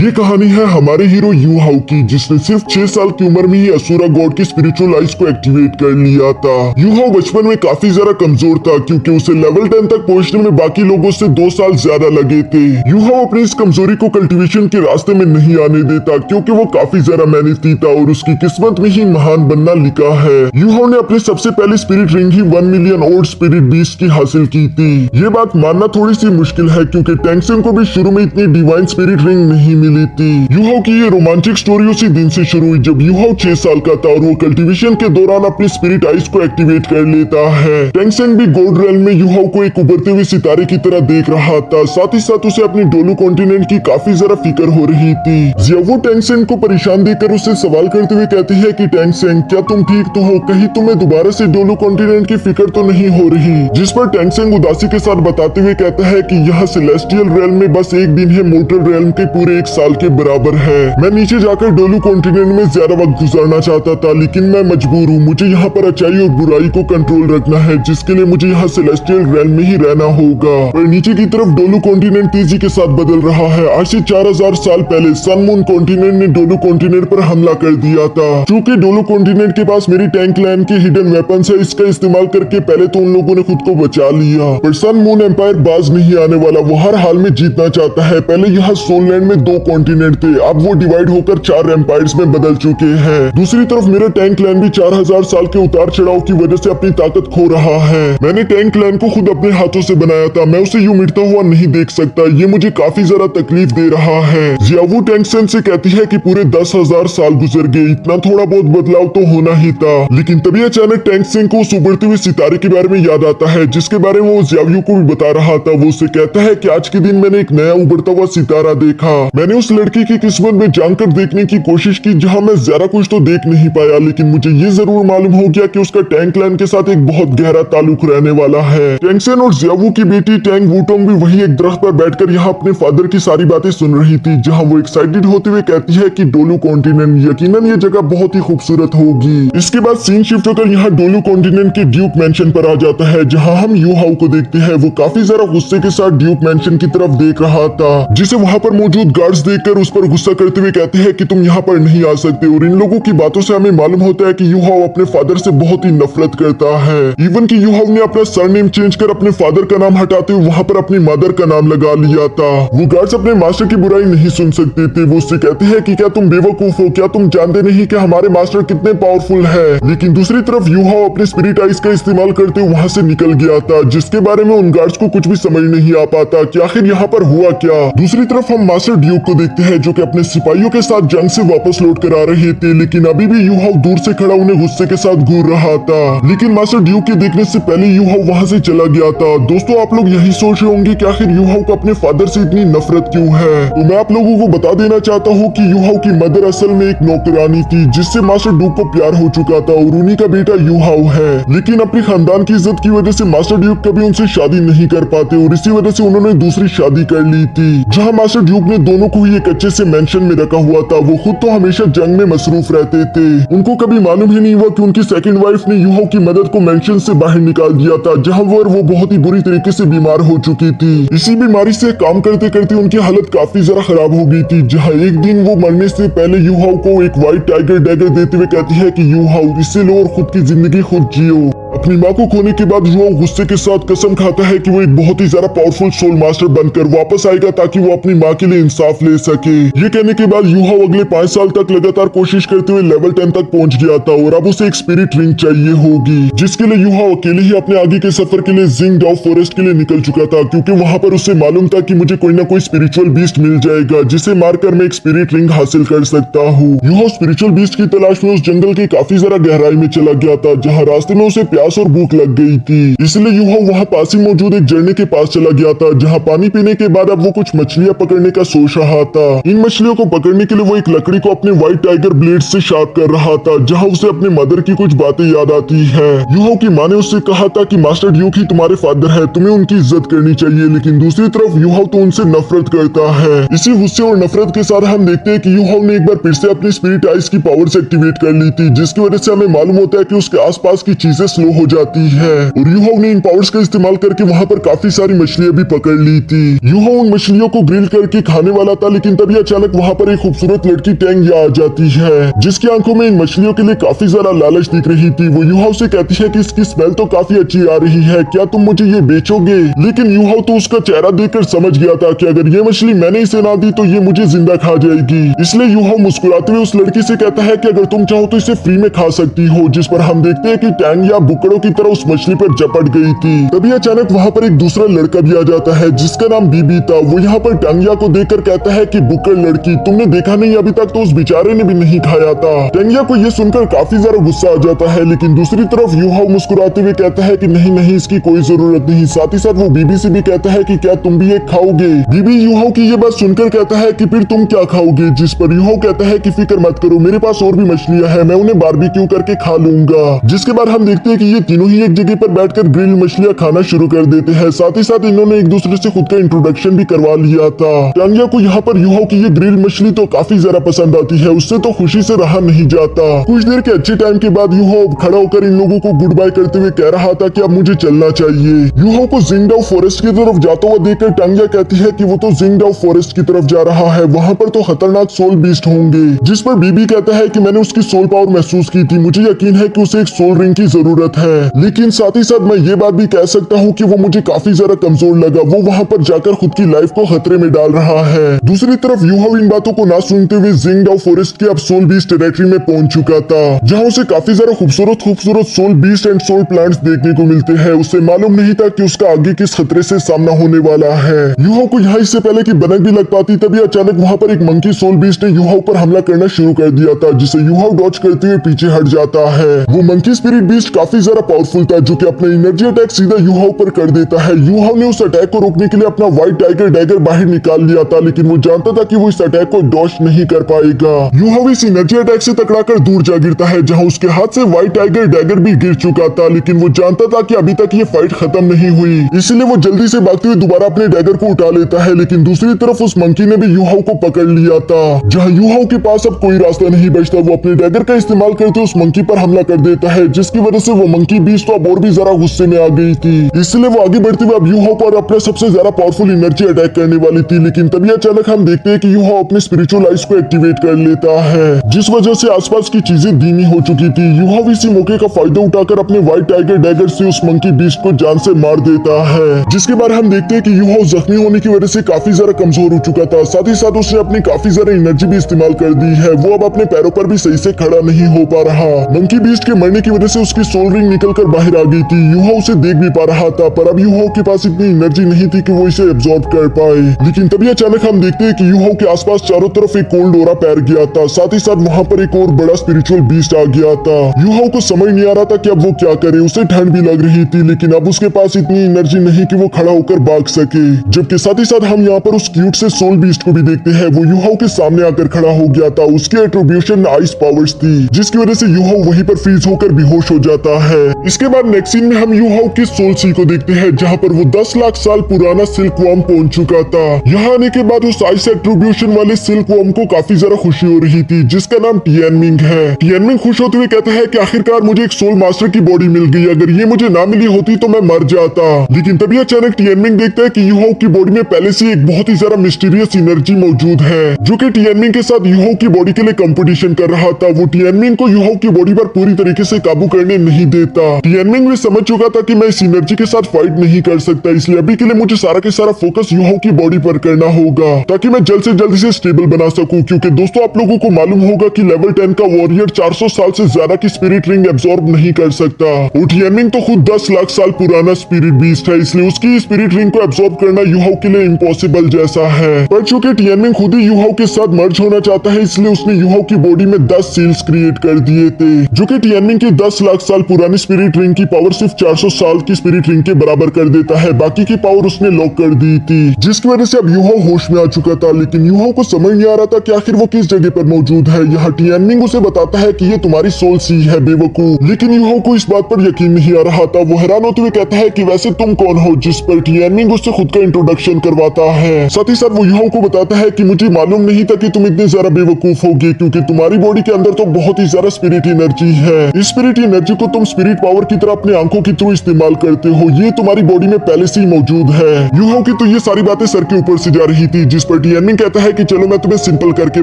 ये कहानी है हमारे हीरो यू हाउ की, जिसने सिर्फ 6 साल की उम्र में ही असुरा गॉड की स्पिरिचुअल आइज को एक्टिवेट कर लिया था। यू हाउ बचपन में काफी ज्यादा कमजोर था क्योंकि उसे लेवल 10 तक पहुंचने में बाकी लोगों से 2 साल ज्यादा लगे थे। यू हाउ अपनी इस कमजोरी को कल्टीवेशन के रास्ते में नहीं आने देता क्योंकि वो काफी ज्यादा मेहनती था और उसकी किस्मत में ही महान बनना लिखा है। यू हाउ ने अपनी सबसे पहली स्पिरिट रिंग ही 1 मिलियन ओल्ड स्पिरिट बीस्ट की हासिल की थी। ये बात मानना थोड़ी सी मुश्किल है क्योंकि टैंगसेन को भी शुरू में इतनी डिवाइन स्पिरिट रिंग नहीं मिली थी। यू हाउ की ये रोमांचक स्टोरी उसी दिन से शुरू हुई जब यू हाउ 6 साल का था और वो कल्टीवेशन के दौरान अपनी स्पिरिट आइज को एक्टिवेट कर लेता है। टैंगसेन भी गोल्ड रेल्म में यू हाउ को एक उभरते हुए सितारे की तरह देख रहा था। साथ ही साथ उसे अपनी डोलू कॉन्टिनेंट की काफी ज्यादा फिक्र हो रही थी। जियावू टैंगसेन को परेशान देखकर उससे सवाल करते हुए कहती है कि टैंगसेन, क्या तुम ठीक तो हो? कहीं तुम्हें दोबारा से डोलू कॉन्टिनेंट की फिक्र तो नहीं हो रही? जिस पर टैंगसेन उदासी के साथ बताते हुए कहता है कि यह सेलेस्टियल रेल्म में बस एक दिन है, मोटर रेल्म के पूरे 1 साल के बराबर है। मैं नीचे जाकर डोलू कॉन्टिनेंट में ज्यादा वक्त गुजारना चाहता था, लेकिन मैं मजबूर हूँ। मुझे यहाँ पर अच्छाई और बुराई को कंट्रोल रखना है, जिसके लिए मुझे यहाँ सेलेस्टियल रेल्म में ही रहना होगा। और नीचे की तरफ डोलू कॉन्टिनेंट तेजी के साथ बदल रहा है। आज से 4000 साल पहले सन मून कॉन्टिनेंट ने डोलू कॉन्टिनेंट पर हमला कर दिया था। चूंकि डोलू कॉन्टिनेंट के पास मेरी टैंक लैंड के हिडन वेपन्स है, इसका इस्तेमाल करके पहले तो उन लोगों ने खुद को बचा लिया, पर सन मून एम्पायर बाज नहीं आने वाला। वो हर हाल में जीतना चाहता है। पहले यहाँ सोल लैंड में 2 कॉन्टिनेंट थे, अब वो डिवाइड होकर 4 एम्पायर्स में बदल चुके हैं। दूसरी तरफ मेरा टैंक लैंड भी 4000 साल के उतार चढ़ाव की वजह से अपनी ताकत खो रहा है। मैंने टैंक लैंड को खुद अपने हाथों से बनाया था, मैं उसे यूं मिटता हुआ नहीं देख सकता। ये मुझे काफी ज्यादा तकलीफ दे रहा है। जियावू टैंगसेन से कहती है कि पूरे 10,000 साल गुजर गए, इतना थोड़ा बहुत बदलाव तो होना ही था। लेकिन तभी अचानक टैंगसेन को उस उभरते हुए सितारे के बारे में याद आता है, जिसके बारे में वो जियावू को भी बता रहा था। वो उसे कहता है कि आज के दिन मैंने एक नया उभरता हुआ सितारा देखा। मैंने उस लड़की की किस्मत में जानकर देखने की कोशिश की जहां मैं ज्यादा कुछ तो देख नहीं पाया, लेकिन मुझे ये जरूर मालूम हो गया कि उसका टैंक लैंड के साथ एक बहुत गहरा ताल्लुक रहने वाला है। टैंगसेन और जियावू की बेटी टैंग वूटोंग भी वही एक दरख्त पर बैठकर यहाँ अपने फादर की सारी बातें सुन रही थी, जहाँ वो एक्साइटेड होते हुए कहती है कि डोलू कॉन्टिनेंट, यकीनन ये जगह बहुत ही खूबसूरत होगी। इसके बाद सीन शिफ्ट होकर यहाँ डोलू कॉन्टिनेंट के ड्यूक मैंशन पर आ जाता है, जहाँ हम यू हाउ को देखते हैं। वो काफी ज्यादा गुस्से के साथ ड्यूक मैंशन की तरफ देख रहा था, जिसे वहाँ पर मौजूद गार्ड्स देखकर उस पर गुस्सा करते हुए कहते हैं कि तुम यहाँ पर नहीं आ सकते। और इन लोगों की बातों से हमें मालूम होता है कि यू हाउ अपने फादर से बहुत ही नफरत करता है। इवन कि यू हाउ ने अपना सरनेम चेंज कर अपने फादर का नाम हटाते हुए वहाँ पर अपनी मदर का नाम लगा लिया था। वो गार्ड्स अपने मास्टर की बुराई नहीं सुन सकते थे। वो उससे कहते हैं कि क्या तुम बेवकूफ हो? क्या तुम जानते नहीं कि हमारे मास्टर कितने पावरफुल है? लेकिन दूसरी तरफ यू हाउ अपने स्पिरिट आइज का इस्तेमाल करते हुए वहाँ से निकल गया था, जिसके बारे में उन गार्ड्स को कुछ भी समझ नहीं आ पाता कि आखिर यहाँ पर हुआ क्या। दूसरी तरफ हम मास्टर ड्यूक को देखते हैं, जो कि अपने सिपाहियों के साथ जंग से वापस लौट कर आ रहे थे, लेकिन अभी भी यू हाउ दूर से खड़ा उन्हें गुस्से के साथ घूर रहा था। लेकिन मास्टर ड्यूक के देखने से पहले यू हाउ वहाँ से चला गया था। दोस्तों, आप लोग यही सोच रहे होंगे कि आखिर यू हाउ को अपने फादर से इतनी नफरत क्यों है? तो मैं आप लोगों को बता देना चाहता हूँ कि यू हाउ की मदर असल में एक नौकरानी थी, जिससे मास्टर ड्यूक को प्यार हो चुका था और उन्हीं का बेटा यू हाउ है। लेकिन अपनी खानदान की इज्जत की वजह से मास्टर ड्यूक कभी उनसे शादी नहीं कर पाते और इसी वजह से उन्होंने दूसरी शादी कर ली थी, जहाँ मास्टर ड्यूक ने दोनों को ही एक अच्छे से मेंशन में रखा हुआ था। वो खुद तो हमेशा जंग में मसरूफ रहते थे। उनको कभी मालूम ही नहीं हुआ कि उनकी सेकंड वाइफ ने यू हाउ की मदद को मेंशन से बाहर निकाल दिया था, जहां वो बहुत ही बुरी तरीके से बीमार हो चुकी थी। इसी बीमारी से काम करते करते उनकी हालत काफी ज्यादा खराब हो गई थी, जहां एक दिन वो मरने से पहले यू हाउ को एक व्हाइट टाइगर डैगर देते हुए कहती है कि यू हाउ, इसे लो और खुद की जिंदगी खुद जियो। अपनी माँ को खोने के बाद यू हाउ गुस्से के साथ कसम खाता है कि वो एक बहुत ही ज्यादा पावरफुल सोल मास्टर बनकर वापस आएगा ताकि वो अपनी माँ के लिए इंसाफ ले सके। ये कहने के बाद यू हाउ अगले 5 साल तक लगातार कोशिश करते हुए लेवल 10 तक पहुंच गया था और अब उसे एक स्पिरिट रिंग चाहिए होगी, जिसके लिए यू हाउ अकेले ही अपने आगे के सफर के लिए जिंगडाओ फॉरेस्ट के लिए निकल चुका था, क्योंकि वहां पर उसे मालूम था कि मुझे कोई ना कोई स्पिरिचुअल बीस्ट मिल जाएगा, जिसे मारकर मैं एक स्पिरिट रिंग हासिल कर सकता हूँ। यू हाउ स्पिरिचुअल बीस्ट की तलाश में उस जंगल के काफी ज्यादा गहराई में चला गया था, जहाँ रास्ते में उसे प्यास और भूख लग गई थी। इसलिए यू हाउ वहाँ पास ही मौजूद एक झरने के पास चला गया था, जहाँ पानी पीने के बाद अब वो कुछ मछलियाँ पकड़ने का सोच रहा था। इन मछलियों को पकड़ने के लिए वो एक लकड़ी को अपने व्हाइट टाइगर ब्लेड से शार्प कर रहा था, जहाँ उसे अपने मदर की कुछ बातें याद आती है। यू हाउ की माँ ने उससे कहा था कि मास्टर ड्यूक ही तुम्हारे फादर है, तुम्हें उनकी इज्जत करनी चाहिए। लेकिन दूसरी तरफ यू हाउ तो उनसे नफरत करता है। इसी गुस्से और नफरत के साथ हम देखते हैं कि यू हाउ ने एक बार फिर से अपनी स्पिरिट आइज की पावर्स एक्टिवेट कर ली थी, जिसकी वजह से हमें मालूम होता है कि उसके आसपास की चीजें स्लो हो जाती है और यूहाओ ने इन पावर्स का इस्तेमाल करके वहाँ पर काफी सारी मछलियां भी पकड़ ली थी। यूहाओ उन मछलियों को ग्रिल करके खाने वाला था, लेकिन तभी अचानक वहाँ पर एक खूबसूरत लड़की टेंगिया आ जाती है, जिसकी आंखों में इन मछलियों के लिए काफी ज्यादा लालच दिख रही थी। वो यूहाओ से कहती है कि इसकी स्मेल तो काफी अच्छी आ रही है, क्या तुम मुझे ये बेचोगे? लेकिन यूहाओ तो उसका चेहरा देखकर समझ गया था कि अगर ये मछली मैंने इसे ना दी तो ये मुझे जिंदा खा जाएगी। इसलिए यूहाओ मुस्कुराते हुए उस लड़की से कहता है कि अगर तुम चाहो तो इसे फ्री में खा सकती हो, जिस पर हम देखते हैं कि टेंगिया बुकड़ों की तरह उस मछली पर झपट गई थी। तभी अचानक वहाँ पर एक दूसरा लड़का भी आ जाता है जिसका नाम बीबी था। वो यहाँ पर टेंगिया को देखकर कहता है कि बुक्कड़ लड़की, तुमने देखा नहीं अभी तक तो उस बेचारे ने भी नहीं खाया था। टेंगिया को ये सुनकर काफी ज्यादा गुस्सा आ जाता है, लेकिन दूसरी तरफ यूहाओ मुस्कुराते हुए कहता है कि नहीं नहीं, इसकी कोई जरूरत नहीं। साथ ही साथ वो बीबी से भी कहता है कि क्या तुम भी एक खाओगे? बीबी यूहाओ की ये बात सुनकर कहता है कि फिर तुम क्या खाओगे? जिस पर यूहाओ कहता है कि फिक्र मत करो, मेरे पास और भी मछलियां हैं, मैं उन्हें बारबेक्यू करके खा लूंगा। जिसके बाद हम देखते हैं कि ये तीनों ही एक जगह पर बैठकर ग्रिल मछलियां खाना शुरू कर देते हैं। साथ ही साथ इन्होंने एक दूसरे से खुद का इंट्रोडक्शन भी करवा लिया था। टेंगिया को यहाँ पर यूहाओ की ये ग्रिल मछली तो काफी ज्यादा पसंद आती है, उससे तो खुशी से रहा नहीं जाता। कुछ देर के अच्छे टाइम के बाद यूहाओ खड़ा होकर इन लोगों को गुड बाय करते हुए कह रहा था कि अब मुझे चलना चाहिए। यूहाओ को जिंगडाओ फॉरेस्ट की तरफ जाता हुआ देखकर टेंगिया कहती है कि वो तो जिंगडाओ फॉरेस्ट की तरफ जा रहा है, वहाँ पर तो खतरनाक सोल बीस्ट होंगे। जिस पर बीबी कहता है कि मैंने उसकी सोल पावर महसूस की थी, मुझे यकीन है कि उसे एक सोल रिंग की जरूरत है, लेकिन साथ ही साथ मैं ये बात भी कह सकता हूँ कि वो मुझे काफी ज्यादा कमजोर लगा, वो वहाँ पर जाकर खुद की लाइफ को खतरे में डाल रहा है। दूसरी तरफ यूहाओ इन बातों को ना सुनते हुए जिंगडाओ फॉरेस्ट के अब सोल बीस्ट टेरिटरी में पहुंच चुका था, जहाँ उसे काफी ज्यादा खूबसूरत सोल बीस्ट एंड सोल प्लांट्स देखने को मिलते हैं। उसे मालूम नहीं था कि उसका आगे किस खतरे से सामना होने वाला है। यूहाओ को यहाँ इससे पहले कि बनक भी लग पाती, तभी अचानक वहाँ पर एक मंकी सोल बीस्ट ने यूहाओ पर हमला करना शुरू कर दिया था, जिसे यूहाओ डॉज करते हुए पीछे हट जाता है। वो मंकी स्पिरिट बीस्ट काफी ज्यादा पावरफुल था, जो कि अपना एनर्जी अटैक सीधा यूहाओ पर कर देता है। यूहाओ ने उस अटैक को रोकने के लिए अपना व्हाइट टाइगर डैगर बाहर निकाल लिया था, लेकिन वो जानता था कि वो इस अटैक को डॉज नहीं कर पाएगा। यूहाओ इस एनर्जी अटैक से टकराकर दूर जा गिरता है, जहाँ उसके हाथ से व्हाइट टाइगर डैगर भी गिर चुका था, लेकिन वो जानता था कि अभी तक ये फाइट खत्म नहीं हुई, इसलिए वो जल्दी से भागते हुए दोबारा अपने डैगर को उठा लेता है। लेकिन दूसरी तरफ उस मंकी ने भी यूहाओ को पकड़ लिया था। जहाँ यूहाओ के पास अब कोई रास्ता नहीं बचता, वो अपने डैगर का इस्तेमाल करते उस मंकी पर हमला कर देता है, जिसकी वजह से वो मंकी बीस्ट तो अब और भी जरा गुस्से में आ गई थी। इसलिए वो आगे बढ़ते हुए अब यूहाओ पर अपना सबसे ज्यादा पावरफुल एनर्जी अटैक करने वाली थी, लेकिन तभी अचानक हम देखते हैं कि यूहाओ अपने स्पिरिचुअल आइज को एक्टिवेट कर लेता है, जिस वजह से आसपास की चीजें धीमी हो चुकी थी। यूहाओ इसी मौके का फायदा उठाकर अपने व्हाइट टाइगर डैगर से उस मंकी बीस्ट को जान से मार देता है, जिसके बाद हम देखते हैं कि यूहाओ जख्मी होने की वजह से काफी ज्यादा कमजोर हो चुका था। साथ ही साथ उसने अपनी काफी ज्यादा एनर्जी भी इस्तेमाल कर दी है, वो अब अपने पैरों पर भी सही से खड़ा नहीं हो पा रहा। मंकी बीस्ट के मरने की वजह से उसकी सोल रिंग निकलकर बाहर आ गई थी। यूहाओ उसे देख भी पा रहा था, पर अब यूहाओ के पास इतनी एनर्जी नहीं थी कि वो इसे एब्जॉर्ब कर पाए। लेकिन तभी अचानक हम देखते हैं कि यूहाओ के आसपास चारों तरफ एक कोल्ड ऑरा फैल गया था, साथ ही साथ वहाँ पर एक और बड़ा स्पिरिचुअल बीस्ट आ गया था। यूहाओ को समझ नहीं आ रहा था कि अब वो क्या करे, उसे ठंड भी लग रही थी, लेकिन अब उसके पास इतनी एनर्जी नहीं कि वो खड़ा होकर भाग सके। जबकि साथ ही साथ हम यहाँ पर उस क्यूट से सोल बीस्ट को भी देखते हैं, वो यूहाओ के सामने आकर खड़ा हो गया था। उसकी एट्रीब्यूशन आइस पावर्स थी, जिसकी वजह से यूहाओ वहीं पर फ्रीज होकर बेहोश हो जाता है। इसके बाद नेक्स्ट सीन में हम यूहाओ की सोल सी को देखते हैं, जहाँ पर वो 10 लाख साल पुराना सिल्क वर्म पहुंच चुका था। यहाँ आने के बाद उस आइस एट्रीब्यूशन वाले सिल्क वर्म को काफी ज्यादा खुशी हो रही थी, जिसका नाम टियानमिंग है। टियानमिंग खुश होते हुए कहता है कि आखिरकार मुझे एक सोल मास्टर की बॉडी मिल गई, अगर ये मुझे ना मिली होती तो मैं मर जाता। लेकिन तभी अचानक टियानमिंग देखता है कि यूहाओ की बॉडी में पहले से एक बहुत ही ज्यादा मिस्टीरियस एनर्जी मौजूद है, जो कि टियानमिंग के साथ यूहाओ की बॉडी के लिए कंपटीशन कर रहा था। वो टियानमिंग को यूहाओ की बॉडी पर पूरी तरीके से काबू करने नहीं देता। टियानमिंग भी समझ चुका था कि मैं इस एनर्जी के साथ फाइट नहीं कर सकता, इसलिए अभी के लिए मुझे सारा के सारा फोकस यूहाओ की बॉडी पर करना होगा, ताकि मैं जल्द से जल्द इसे स्टेबल बना सकूं। क्योंकि दोस्तों आप लोगों को मालूम होगा कि लेवल 10 का वॉरियर 400 साल से ज्यादा की स्पिरिट रिंग एब्जॉर्ब नहीं कर सकता। टियानमिंग तो खुद 10 लाख साल पुराना स्पिरिट बीस्ट है, इसलिए उसकी स्पिरिट रिंग को एब्जॉर्ब करना यूहाओ के लिए इम्पॉसिबल जैसा है। पर चूंकि टियानमिंग खुद ही यूहाओ के साथ मर्ज होना चाहता है, इसलिए उसने यूहाओ की बॉडी में 10 सील्स क्रिएट कर दिए थे, जो कि टियानमिंग की 10 लाख साल पुरानी स्पिरिट रिंग की पावर सिर्फ 400 साल की स्पिरिट रिंग के बराबर कर देता है। बाकी की पावर उसने लॉक कर दी थी, जिसकी वजह से अब यूहाओ होश में आ चुका था। लेकिन यूहाओ को समझ नहीं आ रहा था कि आखिर वो किस जगह पर मौजूद है। यहाँ टियानमिंग उसे बताता है कि ये तुम्हारी सोल सी है बेवकूफ, लेकिन यूहाओ को इस बात पर यकीन नहीं आ रहा था। वो हैरान होते हुए कहता है कि वैसे तुम कौन हो, जिस पर टियानमिंग उससे खुद का इंट्रोडक्शन करवाता है। साथ ही साथ वो यूहाओ को बताता है कि मुझे मालूम नहीं था कि तुम इतने ज्यादा बेवकूफ होगे, क्योंकि तुम्हारी बॉडी के अंदर तो बहुत ही ज्यादा स्पिरिट एनर्जी है। इस स्पिरिट एनर्जी को तुम स्पिरिट स्पिरिट पावर की तरह अपने आंखों के थ्रू इस्तेमाल करते हो, ये तुम्हारी बॉडी में पहले से ही मौजूद है। यूहाओ की तो ये सारी बातें सर के ऊपर से जा रही थी, जिस पर टियानमिंग कहता है कि चलो मैं तुम्हें सिंपल करके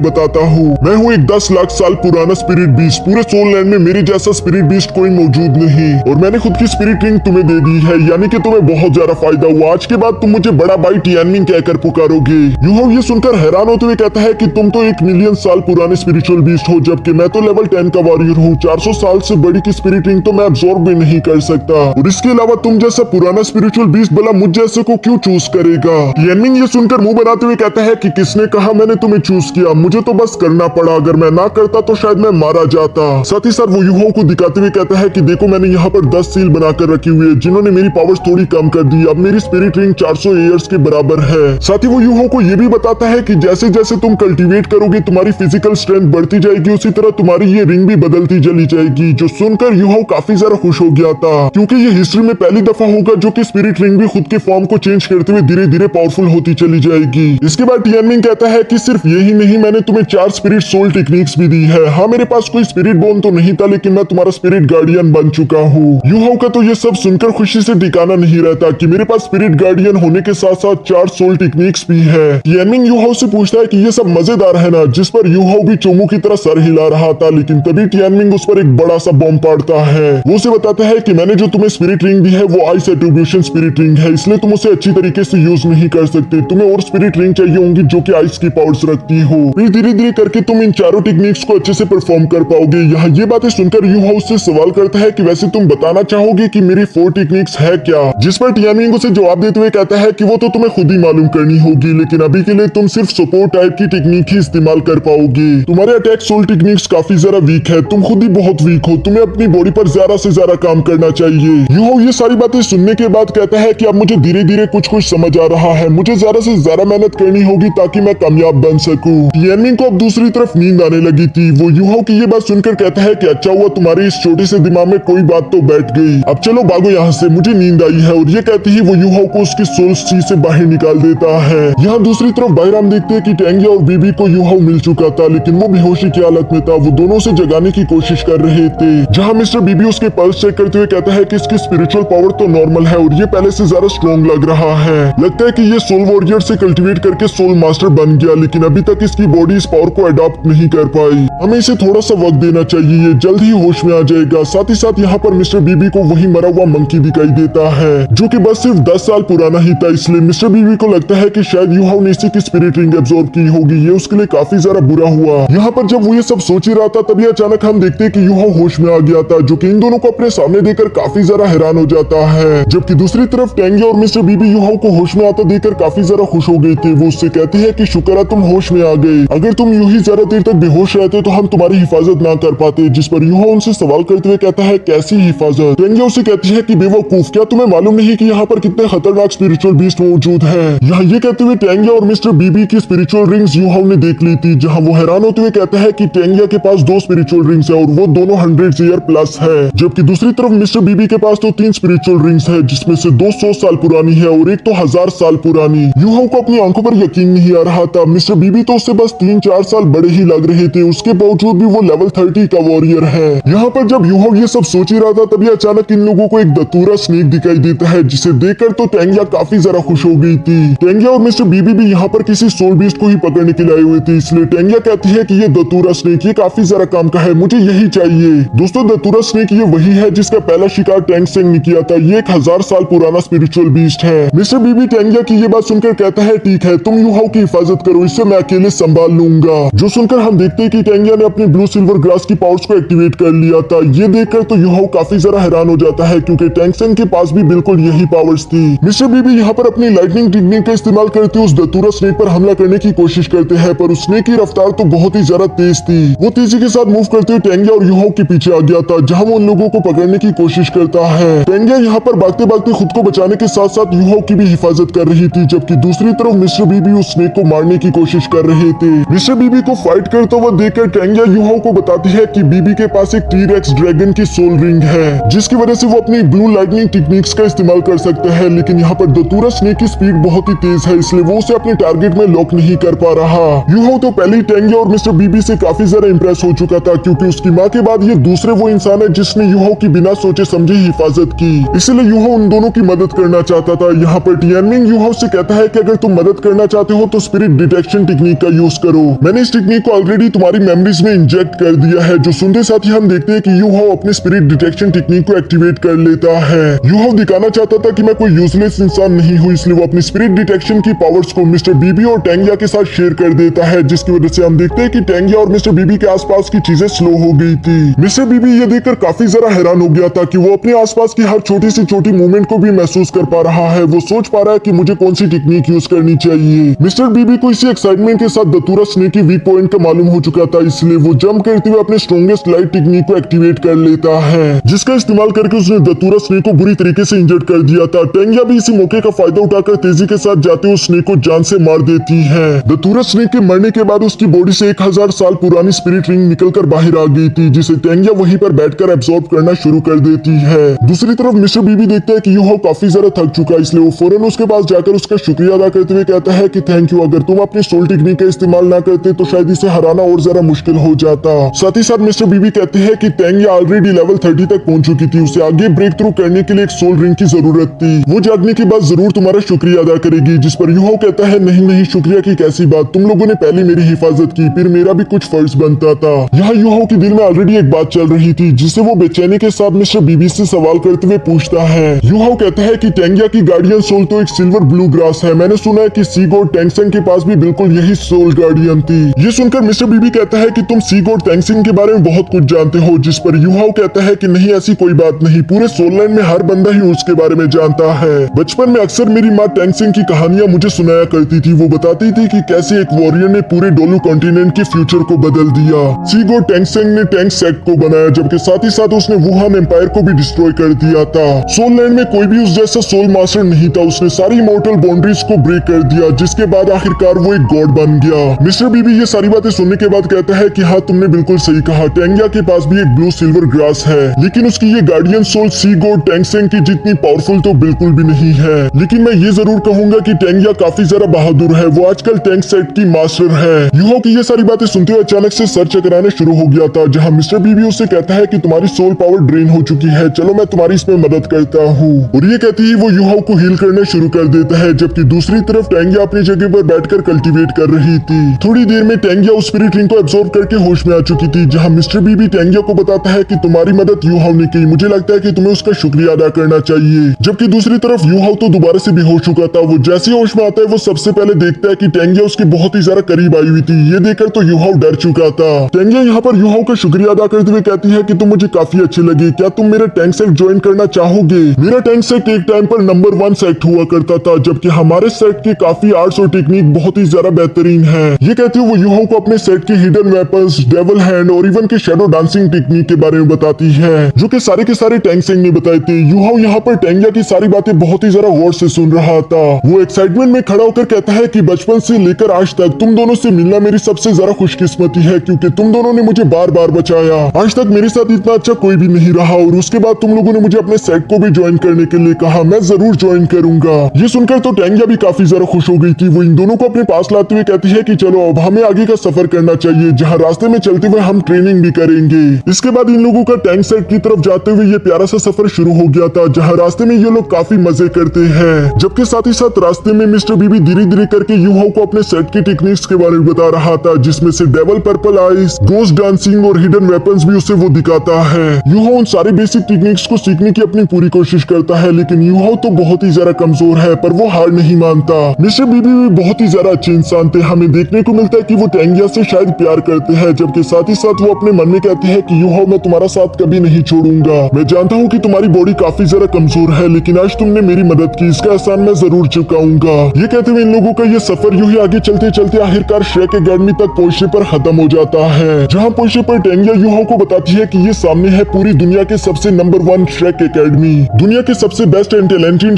बताता हूँ। मैं हूँ एक 10 लाख साल पुराना स्पिरिट बीस्ट। पूरे सोल लैंड में मेरे जैसा स्पिरिट बीस्ट कोई मौजूद नहीं, और मैंने खुद की स्पिरिट रिंग तुम्हें दे दी है, यानी कि तुम्हें बहुत ज्यादा फायदा हुआ। आज के बाद तुम मुझे बड़ा भाई टियानमिंग कहकर पुकारोगे। यूहाओ ये सुनकर हैरान होते हुए कहता है कि तुम तो 1 मिलियन साल पुराने स्पिरिचुअल बीस्ट हो, जबकि मैं तो लेवल 10 का वॉरियर हूँ। 400 साल से बड़ी की स्पिरिट रिंग तो मैं अब्सॉर्ब भी नहीं कर सकता, और इसके अलावा तुम जैसा पुराना स्पिरिचुअल बीस्ट भला मुझ जैसे को क्यों चूज करेगा। टियानमिंग ये सुनकर मुंह बनाते हुए कहता है कि किसने कहा मैंने तुम्हें चूज किया, मुझे तो बस करना पड़ा, अगर मैं ना करता तो शायद मैं मारा जाता। साथ ही साथ वो यूहाओ को दिखाते हुए कहता है कि देखो मैंने यहाँ पर 10 सील बनाकर रखी हुई है, जिन्होंने मेरी पावर्स थोड़ी कम कर दी। अब मेरी स्पिरिट रिंग 400 ईयर्स के बराबर है। साथ ही वो यूहाओ को ये भी बताता है कि जैसे जैसे तुम कल्टीवेट करोगे तुम्हारी फिजिकल स्ट्रेंथ बढ़ती जाएगी, उसी तरह तुम्हारी ये रिंग भी बदलती चली जाएगी। जो सुनकर यूहाओ काफी ज्यादा खुश हो गया था, क्योंकि ये हिस्ट्री में पहली दफा होगा जो कि स्पिरिट रिंग भी खुद के फॉर्म को चेंज करते हुए धीरे धीरे पावरफुल होती चली जाएगी। इसके बाद टियानमिंग कहता है कि सिर्फ यही नहीं, मैंने तुम्हें 4 स्पिरिट सोल टेक्निक्स भी दी है। हाँ मेरे पास कोई स्पिरिट बोन तो नहीं था, लेकिन मैं तुम्हारा स्पिरिट गार्डियन बन चुका हूँ। यूहाओ का तो ये सब सुनकर खुशी से ठिकाना नहीं रहता कि मेरे पास स्पिरिट गार्डियन होने के साथ साथ 4 सोल टेक्निक्स भी है। टियानमिंग यूहाओ से पूछता है कि ये सब मजेदार है ना, जिस पर यूहाओ भी चोमू की तरह सर हिला रहा था, लेकिन तभी टियानमिंग उस पर एक बड़ा सा बॉम्ब पाड़ता है। वो उसे बताता है कि मैंने जो तुम्हें स्पिरिट रिंग दी है वो आइस एट्रीब्यूशन स्पिरिट रिंग है, इसलिए तुम उसे अच्छी तरीके से यूज नहीं कर सकते। तुम्हें और स्पिरिट रिंग चाहिए होंगी जो कि आइस की पावर्स रखती हो, फिर धीरे धीरे करके तुम इन चारों टेक्निक्स को अच्छे से परफॉर्म कर पाओगे। यहाँ ये बातें सुनकर यूहाओ उससे सवाल करता है कि वैसे तुम बताना चाहोगे कि मेरी 4 टेक्निक्स है क्या, जिस पर टियानमिंग उसे जवाब देते हुए कहता है कि वो तो तुम्हें खुद ही मालूम करनी होगी, लेकिन अभी के लिए तुम सिर्फ सपोर्ट टाइप की टेक्निक ही इस्तेमाल कर पाओगे। तुम्हारे अटैक सोल टेक्निक्स काफी ज्यादा वीक है, तुम खुद ही बहुत वीक हो, तुम्हें अपनी बॉडी पर ज्यादा से ज्यादा काम करना चाहिए। यूहाओ ये सारी बातें सुनने के बाद कहता है कि अब मुझे धीरे धीरे कुछ समझ आ रहा है, मुझे ज्यादा से ज्यादा मेहनत करनी होगी ताकि मैं कामयाब बन सकूं। टियानमिंग को अब दूसरी तरफ नींद आने लगी थी। वो यूहाओ की ये बात सुनकर कहता है कि अच्छा हुआ तुम्हारे इस छोटे से दिमाग में कोई बात तो बैठ गई, अब चलो भागो यहाँ से, मुझे नींद आई है। और ये कहते ही वो यूहाओ को उसकी सोल सी से बाहर निकाल देता है। यहाँ दूसरी तरफ बाहर हम देखते हैं कि टेंगिया और बीबी को यूहाओ मिल चुका था, लेकिन वो बेहोशी की हालत में था। वो दोनों उसे जगाने की कोशिश कर रहे थे, जहाँ मिस्टर बीबी उसके पल्स चेक करते हुए कहता है कि इसकी स्पिरिचुअल पावर तो नॉर्मल है और ये पहले से ज्यादा स्ट्रॉन्ग लग रहा है। लगता है कि ये सोल वॉरियर से कल्टीवेट करके सोल मास्टर बन गया, लेकिन अभी तक इसकी बॉडी इस पावर को अडॉप्ट नहीं कर पाई। हमें इसे थोड़ा सा वक्त देना चाहिए, ये जल्द ही होश में आ जाएगा। साथ ही साथ यहाँ पर मिस्टर बीबी को वही मरा हुआ मंकी दिखाई देता है, जो कि बस सिर्फ 10 साल पुराना ही था। इसलिए मिस्टर बीबी को लगता है कि शायद यूहाओ ने इसी की स्पिरिट रिंग एब्जॉर्ब की होगी। ये उसके लिए काफी ज्यादा बुरा हुआ। यहाँ पर जब वो ये सब सोच ही रहा था, तभी अचानक हम देखते हैं कि यूहाओ होश में आ गया था, जो कि इन दोनों को अपने सामने देखकर काफी ज्यादा हैरान हो जाता है। जबकि दूसरी तरफ टेंगिया और मिस्टर बीबी यूहाओ को होश में आता देखकर काफी ज्यादा खुश हो गए थे। वो उससे कहते हैं कि शुक्र है तुम होश में आ गए, अगर तुम यूं ही ज्यादा देर तक बेहोश रहते तो हम तुम्हारी हिफाजत ना कर पाते। जिस पर यूहाओ उनसे सवाल करते हुए कहता है कैसी हिफाजत। टेंगिया उसे कहती है कि बेवकूफ, क्या तुम्हें मालूम नहीं कि यहाँ पर कितने खतरनाक स्पिरिचुअल बीस्ट मौजूद है। यहाँ ये कहते हुए टेंगिया और मिस्टर बीबी की स्पिरिचुअल रिंग्स यूहाओ ने देख ली थी, जहाँ वो हैरान होते हुए कहता है कि टेंगिया के पास 2 स्पिरिचुअल रिंग्स है और वो दोनों 100 ईयर प्लस है, जबकि दूसरी तरफ मिस्टर बीबी के पास तो 3 स्पिरिचुअल रिंग्स है, जिसमें से 2 100 साल पुरानी है और एक तो 1000 साल पुरानी। यूहाओ को अपनी आंखों पर यकीन नहीं आ रहा था। मिस्टर बीबी तो उससे बस 3-4 साल बड़े ही लग रहे थे, उसके बावजूद भी वो लेवल 30 का वॉरियर है। यहाँ पर जब यूहाओ ये सब सोच ही रहा था, तभी अचानक इन लोगों को एक दतूरा स्नेक दिखाई देता है, जिसे देखकर तो टेंगिया काफी ज्यादा खुश हो गई थी। टेंगिया और मिस्टर बीबी भी यहाँ पर किसी सोल बीस्ट को ही पकड़ने के लिए आए हुए थे, इसलिए टेंगिया कहती है कि ये दतूरा स्नेक ये काफी ज्यादा काम का है, मुझे यही चाहिए। दोस्तों दतूरा स्नेक ये वही है जिसका पहला शिकार टैंग सेंग ने किया था। ये एक 1000 साल पुराना स्पिरिचुअल बीस्ट है। मिस्टर बीबी टेंगिया की ये बात सुनकर कहता है ठीक है, तुम यूहाओ की हिफाजत करो, इससे मैं अकेले संभाल लूंगा। जो सुनकर हम देखते हैं कि टेंगिया ने अपनी ब्लू सिल्वर ग्रास की पावर्स को एक्टिवेट कर लिया था। ये देखकर तो यूहाओ काफी ज्यादा हैरान हो जाता है, क्योंकि टैंग सेंग के पास भी बिल्कुल यही पावर्स थी। मिस्टर बीबी यहाँ पर अपनी लाइटनिंग टेक्निक का इस्तेमाल करते उस दतूरा स्नेक पर हमला करने की कोशिश करते हैं, पर उस स्नेक की रफ्तार तो बहुत ही ज्यादा तेज थी। वो तेजी के साथ मूव करते हुए टेंगिया और यूहाओ के पीछे आ गया था, जहाँ वो उन लोगों को पकड़ने की कोशिश करता है। टेंगिया यहाँ पर भागते भागते खुद को बचाने के साथ साथ यूहाओ की भी हिफाजत कर रही थी, जबकि दूसरी तरफ मिस्टर बीबी उस स्नेक को मारने की कोशिश कर रहे थे। मिस्टर बीबी को फाइट करता हुआ देखकर टेंगिया यूहाओ को बताती है कि बीबी के पास एक टी-रेक्स ड्रैगन की सोल रिंग है, जिसकी वजह से वो अपनी ब्लू लाइटनिंग टेक्निक्स का इस्तेमाल कर सकते हैं। लेकिन यहाँ पर दतूरा स्नेक की स्पीड बहुत ही तेज है, इसलिए वो उसे अपने टारगेट में लॉक नहीं कर पा रहा। यूहाओ तो पहले ही टेंगिया और मिस्टर बीबी से काफी ज्यादा इंप्रेस हो चुका था, क्योंकि उसकी माँ के बाद ये दूसरे वो इंसान है जिसने यूहाओ की बिना सोचे समझे हिफाजत की। इसलिए यूहाओ उन दोनों की मदद करना चाहता था। यहाँ पर टियानमिंग यूहाओ से कहता है कि अगर तुम मदद करना चाहते हो तो स्पिरिट डिटेक्शन टेक्निक का यूज करो। मैंने इस टेक्निक को ऑलरेडी तुम्हारी मेमोरीज में इंजेक्ट कर दिया है। जो सुनते साथ ही हम देखते हैं कि यूहाओ अपने स्पिरिट डिटेक्शन टेक्निक को एक्टिवेट कर लेता है। यूहाओ दिखाना चाहता था कि मैं कोई यूजलेस इंसान नहीं हूँ, इसलिए वो अपनी स्पिरिट डिटेक्शन की पावर्स को मिस्टर बीबी और टेंगिया के साथ शेयर कर देता है, जिसकी वजह से हम देखते हैं कि टेंगिया और मिस्टर बीबी के आसपास की चीजें स्लो हो गई थी। मिस्टर बीबी ये देखकर काफी जरा हैरान हो गया था कि वो अपने आसपास की हर छोटी सी छोटी मूवमेंट को भी महसूस कर पा रहा है। वो सोच पा रहा है कि मुझे कौन सी टेक्निक यूज करनी चाहिए। मिस्टर बीबी को इसी एक्साइटमेंट के साथ दतूरा स्नेक की वीक पॉइंट का मालूम हो चुका था, इसलिए वो जंप करते हुए अपने स्ट्रॉन्गेस्ट लाइट टेक्निक को एक्टिवेट कर लेता है, जिसका इस्तेमाल करके उसने दतूरा स्नेक को बुरी तरीके से इंजर्ड कर दिया था। टेंगिया भी इसी मौके का फायदा उठाकर तेजी के साथ जाते हुए स्नेक को जान से मार देती है। दतूरा स्नेक के मरने के बाद उसकी बॉडी से 1000 साल पुरानी स्पिरिट रिंग निकलकर बाहर आ गई थी, जिसे टेंगिया वहीं पर बैठकर एब्सॉर्ब करना शुरू कर देती है। दूसरी तरफ मिस्टर बीबी देखता है कि यूहाओ काफी ज्यादा थक चुका है, इसलिए वो फौरन उसके पास जाकर उसका शुक्रिया अदा करते हुए कहता है कि थैंक यू, अगर तुम अपनी सोल टेक्निक का इस्तेमाल ना करते तो शायद इसे हराना और ज्यादा मुश्किल हो जाता। साथ ही साथ मिस्टर बीबी कहते हैं कि टेंगिया ऑलरेडी लेवल 30 तक पहुंच चुकी थी, उसे आगे ब्रेक थ्रू करने के लिए एक सोल रिंग की जरूरत थी। वो जागने के बाद जरूर तुम्हारा शुक्रिया अदा करेगी। जिस पर यूहाओ कहता है नहीं नहीं, शुक्रिया की कैसी बात, तुम लोगों ने पहले मेरी हिफाजत की, फिर मेरा भी कुछ फर्ज बनता था। यहाँ यूहाओ के दिल में ऑलरेडी एक बात चल रही थी, जिसे वो बेचैनी के साथ मिस्टर बीबी से सवाल करते हुए पूछता है। यूहाओ कहता है कि टेंगिया की गार्डियन सोल तो एक सिल्वर ब्लू ग्रास है। मैंने सुना है कि सी गॉड टेंगसेंग के पास भी बिल्कुल यही सोल गार्डियन थी। ये सुनकर मिस्टर बीबी कहता है कि तुम सी गॉड टेंगसेंग के बारे में बहुत कुछ जानते हो। जिस पर यूहाओ कहता है कि नहीं, ऐसी कोई बात नहीं, पूरे सोललैंड में हर बंदा ही उसके बारे में जानता है। बचपन में अक्सर मेरी माँ टेंगसेंग की कहानियां मुझे सुनाया करती थी। वो बताती थी कि कैसे एक वॉरियर ने पूरे डोलू कॉन्टिनेंट के फ्यूचर को बदल दिया। सी गॉड टेंगसेंग ने टेंग सेक्ट को बनाया, जबकि साथ ही साथ उसने वुहान एम्पायर को भी डिस्ट्रॉय कर दिया था। सोललैंड में कोई भी उस जैसा सोल मास्टर नहीं था। उसने सारी मॉर्टल बाउंड्रीज को ब्रेक कर दिया, जिसके बाद आखिरकार वो एक गॉड बन गया। मिस्टर बीबी ये सारी बातें सुनने के बाद कहता है कि हाँ, तुमने बिल्कुल सही कहा, टेंगिया के पास भी एक ब्लू सिल्वर ग्रास है, लेकिन उसकी ये गार्डियन सोल सी गॉड टेंगसेंग की जितनी पावरफुल तो बिल्कुल भी नहीं है। लेकिन मैं ये जरूर कहूंगा कि टेंगिया काफी ज्यादा बहादुर है। वो आजकल टेंग सेट की मास्टर है। यूहाओ की ये सारी बातें सुनते हुए अचानक से सर चकराने शुरू हो गया था, जहाँ मिस्टर बीबी उससे कहता है कि तुम्हारी सोल पावर ड्रेन हो चुकी है, चलो मैं तुम्हारी इसमें मदद करता हूँ। और ये कहती ही वो यूहाओ को हील करने शुरू कर देता है, जबकि दूसरी तरफ टेंगिया अपनी जगह पर बैठकर कल्टीवेट कर रही थी। थोड़ी देर में टेंगिया उस स्पिरिट रिंग को एब्सॉर्ब करके होश में आ चुकी थी, जहाँ मिस्टर बीबी टेंगिया को बताता है कि तुम्हारी मदद यूहाओ ने की, मुझे लगता है कि तुम्हें उसका शुक्रिया अदा करना चाहिए। जबकि दूसरी तरफ यूहाओ तो दोबारा से बेहोश चुका था। वो जैसे होश में आता है, वो सबसे पहले देखता है कि टेंगिया उसके बहुत ही ज्यादा करीब आई हुई थी। ये देखकर तो यूहाओ डर चुका था। टेंगिया यहाँ पर यूहाओ का शुक्रिया अदा करते हुए कहती है कि तुम मुझे काफी अच्छे लगे, क्या तुम मेरा टैंक सेक्ट ज्वाइन करना चाहोगे? मेरा टैंक सेक्ट एक टाइम पर नंबर 1 सेक्ट हुआ करता था, जबकि हमारे सेक्ट के काफी आर्ट्स और टेक्निक बहुत ही ज्यादा बेहतरीन है। ये कहते हुए वो यूहाओ को अपने सेट के हिडन वेपन्स, डेविल हैंड और इवन के शैडो डांसिंग टेक्निक के बारे में बताती है, जो कि सारे टेंगसेंग ने बताए थे। यूहाओ यहाँ पर टेंगिया की सारी बातें बहुत ही ज्यादा गौर से सुन रहा था। वो एक्साइटमेंट में खड़ा होकर कहता है कि बचपन से लेकर आज तक तुम दोनों से मिलना मेरी सबसे ज्यादा खुशकिस्मती है, क्योंकि तुम दोनों ने मुझे बार बार बचाया। आज तक मेरे साथ इतना अच्छा कोई भी नहीं रहा, और उसके बाद तुम लोगों ने मुझे अपने सेट को भी ज्वाइन करने के लिए कहा। मैं जरूर ज्वाइन करूंगा। ये सुनकर तो टेंगिया भी काफी ज्यादा खुश हो गई थी। वो इन दोनों को अपने पास लाते हुए कहती है कि चलो अब हमें आगे का सफर करना चाहिए, जहाँ रास्ते में चलते हुए हम ट्रेनिंग भी करेंगे। इसके बाद इन लोगों का टैंक सेट की तरफ जाते हुए ये प्यारा सा सफर शुरू हो गया था, जहाँ रास्ते में ये लोग काफी मजे करते हैं। जबकि साथ ही साथ रास्ते में मिस्टर बीबी धीरे धीरे करके यूहाओ को अपने सेट की टेक्निक्स के बारे में बता रहा था, जिसमें से devil purple eyes, ghost dancing और हिडन वेपन्स भी उसे वो दिखाता है। यूहाओ उन सारे बेसिक टेक्निक्स को सीखने की अपनी पूरी कोशिश करता है, लेकिन यूहाओ तो बहुत ही ज्यादा कमजोर है, पर वो हार नहीं मानता। मिस्टर बीबी भी बहुत ही ज्यादा अच्छे इंसान थे। हमें देखने को मिलता है कि वो टेंगिया से शायद प्यार करते हैं, जबकि साथ ही साथ वो अपने मन में कहते हैं कि यूहाओ मैं तुम्हारा साथ कभी नहीं छोड़ूंगा। मैं जानता हूँ कि तुम्हारी बॉडी काफी ज्यादा कमजोर है, लेकिन आज तुमने मेरी मदद की, इसका एहसान मैं जरूर चुकाऊंगा। ये कहते हुए इन लोगों का ये सफर यूं ही आगे चलते चलते आखिरकार श्रेक एकेडमी तक पहुंचने पर खत्म हो जाता है, जहाँ पहुंचने पर टेंगिया यूहाओ को बताती है कि ये सामने है पूरी दुनिया के सबसे नंबर 1 श्रेक एकेडमी। दुनिया के सबसे बेस्ट एंड टैलेंटेड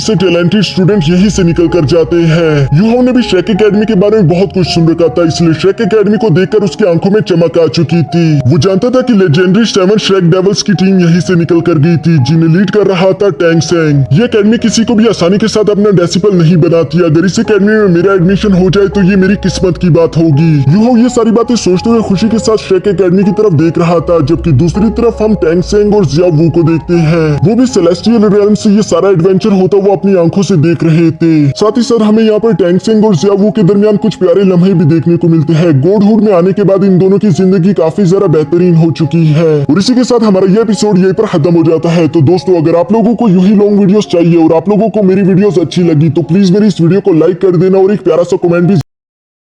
स्टूडेंट यही से निकल कर जाते हैं। यूहाओ ने भी श्रेक एकेडमी के बारे में बहुत कुछ सुन रखा था, इसलिए श्रेक एकेडमी को देखकर उसकी आंखों में चमक आ चुकी थी। वो जानता था कि लेजेंडरी 7 श्रेक डेविल्स की टीम यहीं से निकल कर गई थी, जिन्हें लीड कर रहा था टेंगसेंग। ये एकेडमी किसी को भी आसानी के साथ अपना डेसिबल नहीं बनाती। अगर इस एकेडमी में मेरा एडमिशन हो जाए तो ये मेरी किस्मत की बात होगी। यूहाओ ये सारी बातें सोचते हुए खुशी के साथ श्रेक एकेडमी की तरफ देख रहा था, जबकि दूसरी तरफ हम टैंग टैंगसेंग और जिया वू को देखते हैं। वो भी सेलेस्टियल रियल्म से ये सारा एडवेंचर होता वो अपनी आंखों से देख रहे थे। साथ ही साथ हमें यहाँ पर टैंगसेंग और जिया वू के दरमियान कुछ प्यारे लम्हे भी देखने को मिलते हैं। गॉडहुड में आने के बाद इन दोनों की जिंदगी काफी ज्यादा बेहतरीन हो चुकी है। और इसी के साथ हमारा ये एपिसोड यहीं पर खत्म हो जाता है। तो दोस्तों, अगर आप लोगों को यूं ही लॉन्ग वीडियोस चाहिए और आप लोगों को मेरी वीडियोस अच्छी लगी तो प्लीज मेरी इस वीडियो को लाइक कर देना और एक प्यारा सा कमेंट भी